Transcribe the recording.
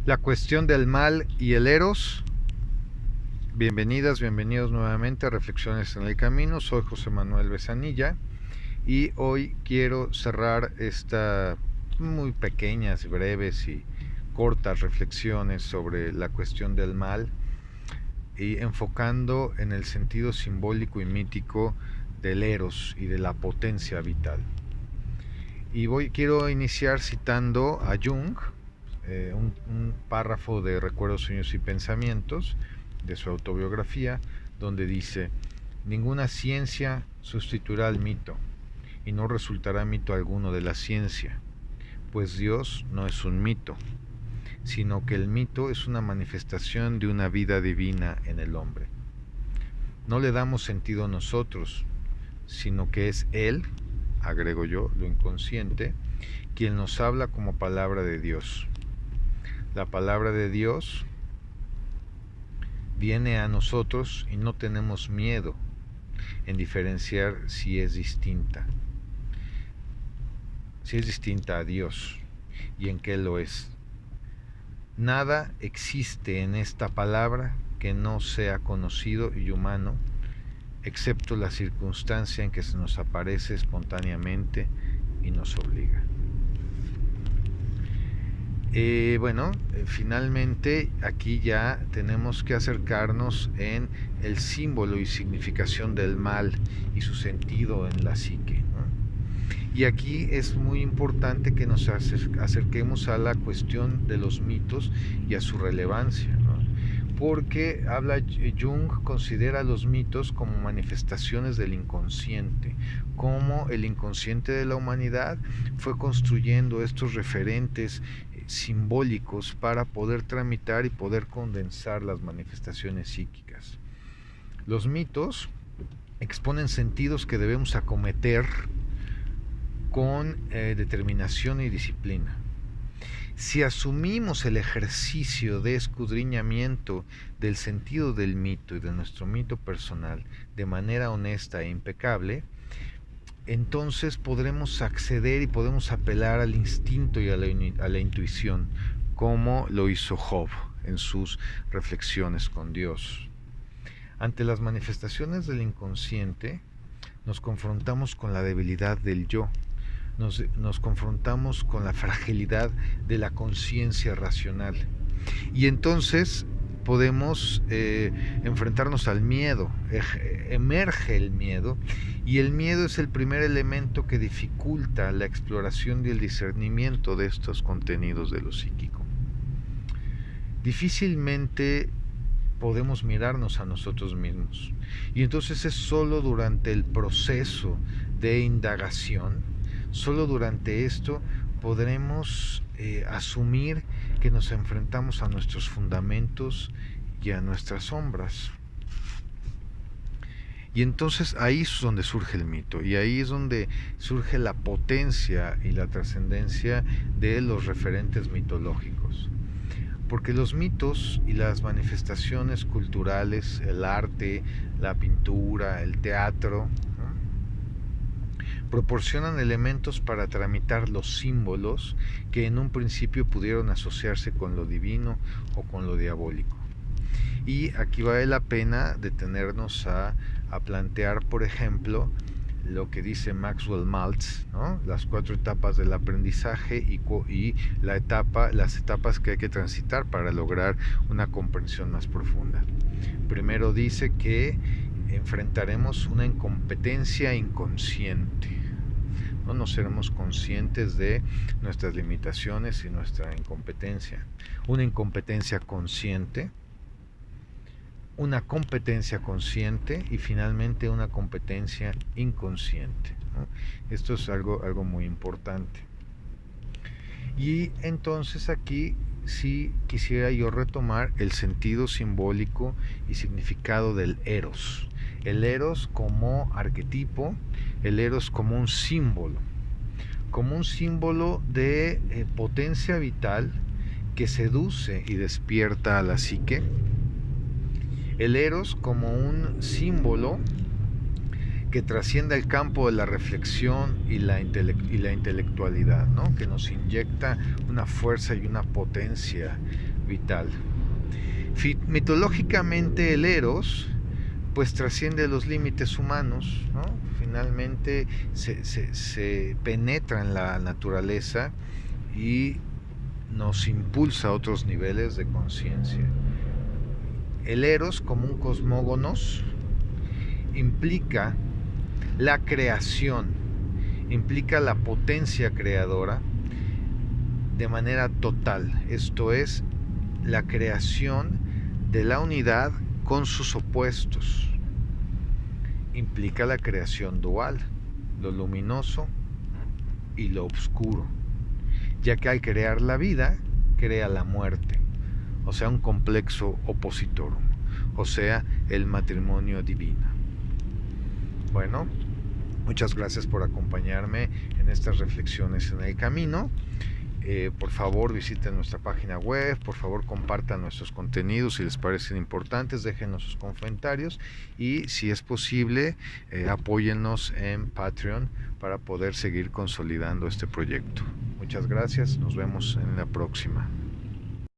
La cuestión del mal y el eros. Bienvenidas, bienvenidos nuevamente a Reflexiones en el Camino. Soy José Manuel Besanilla y hoy quiero cerrar estas muy pequeñas, breves y cortas reflexiones sobre la cuestión del mal y enfocando en el sentido simbólico y mítico del eros y de la potencia vital. Y quiero iniciar citando a Jung, un párrafo de Recuerdos, Sueños y Pensamientos de su autobiografía, donde dice: ninguna ciencia sustituirá al mito, y no resultará mito alguno de la ciencia, pues Dios no es un mito, sino que el mito es una manifestación de una vida divina en el hombre. No le damos sentido nosotros, sino que es Él, agrego yo, lo inconsciente, quien nos habla como palabra de Dios. La palabra de Dios viene a nosotros y no tenemos miedo en diferenciar si es distinta a Dios y en qué lo es. Nada existe en esta palabra que no sea conocido y humano, excepto la circunstancia en que se nos aparece espontáneamente y nos obliga. Finalmente aquí ya tenemos que acercarnos en el símbolo y significación del mal y su sentido en la psique, ¿no? Y aquí es muy importante que nos acerquemos a la cuestión de los mitos y a su relevancia, ¿no? Porque Jung considera los mitos como manifestaciones del inconsciente, como el inconsciente de la humanidad fue construyendo estos referentes simbólicos para poder tramitar y poder condensar las manifestaciones psíquicas. Los mitos exponen sentidos que debemos acometer con determinación y disciplina. Si asumimos el ejercicio de escudriñamiento del sentido del mito y de nuestro mito personal de manera honesta e impecable, entonces podremos acceder y podemos apelar al instinto y a la intuición, como lo hizo Job en sus reflexiones con Dios. Ante las manifestaciones del inconsciente, nos confrontamos con la debilidad del yo, nos confrontamos con la fragilidad de la conciencia racional. Y entonces podemos enfrentarnos al miedo, emerge el miedo, y el miedo es el primer elemento que dificulta la exploración y el discernimiento de estos contenidos de lo psíquico. Difícilmente podemos mirarnos a nosotros mismos, y entonces es solo durante el proceso de indagación, solo durante esto podremos asumir que nos enfrentamos a nuestros fundamentos y a nuestras sombras. Y entonces ahí es donde surge el mito, y ahí es donde surge la potencia y la trascendencia de los referentes mitológicos. Porque los mitos y las manifestaciones culturales, el arte, la pintura, el teatro, ¿no?, proporcionan elementos para tramitar los símbolos que en un principio pudieron asociarse con lo divino o con lo diabólico. Y aquí vale la pena detenernos a plantear, por ejemplo, lo que dice Maxwell Maltz, ¿no?, las 4 etapas del aprendizaje y las etapas que hay que transitar para lograr una comprensión más profunda. Primero dice que enfrentaremos una incompetencia inconsciente. No seremos conscientes de nuestras limitaciones y nuestra incompetencia. Una incompetencia consciente, una competencia consciente y finalmente una competencia inconsciente, ¿no? Esto es algo muy importante. Y entonces aquí sí quisiera yo retomar el sentido simbólico y significado del eros. El eros como arquetipo, el eros como un símbolo de potencia vital que seduce y despierta a la psique. El eros como un símbolo que trascienda el campo de la reflexión y la intelectualidad, ¿no?, que nos inyecta una fuerza y una potencia vital. Mitológicamente el Eros pues trasciende los límites humanos, ¿no? Finalmente se penetra en la naturaleza y nos impulsa a otros niveles de conciencia. El Eros, como un cosmógonos, implica la creación, implica la potencia creadora de manera total, esto es, la creación de la unidad con sus opuestos. Implica la creación dual, lo luminoso y lo oscuro, ya que al crear la vida, crea la muerte, o sea, un complexo opositorum, o sea, el matrimonio divino. Bueno, muchas gracias por acompañarme en estas reflexiones en el camino. Por favor visiten nuestra página web, por favor compartan nuestros contenidos si les parecen importantes, déjenos sus comentarios y si es posible apóyennos en Patreon para poder seguir consolidando este proyecto. Muchas gracias, nos vemos en la próxima.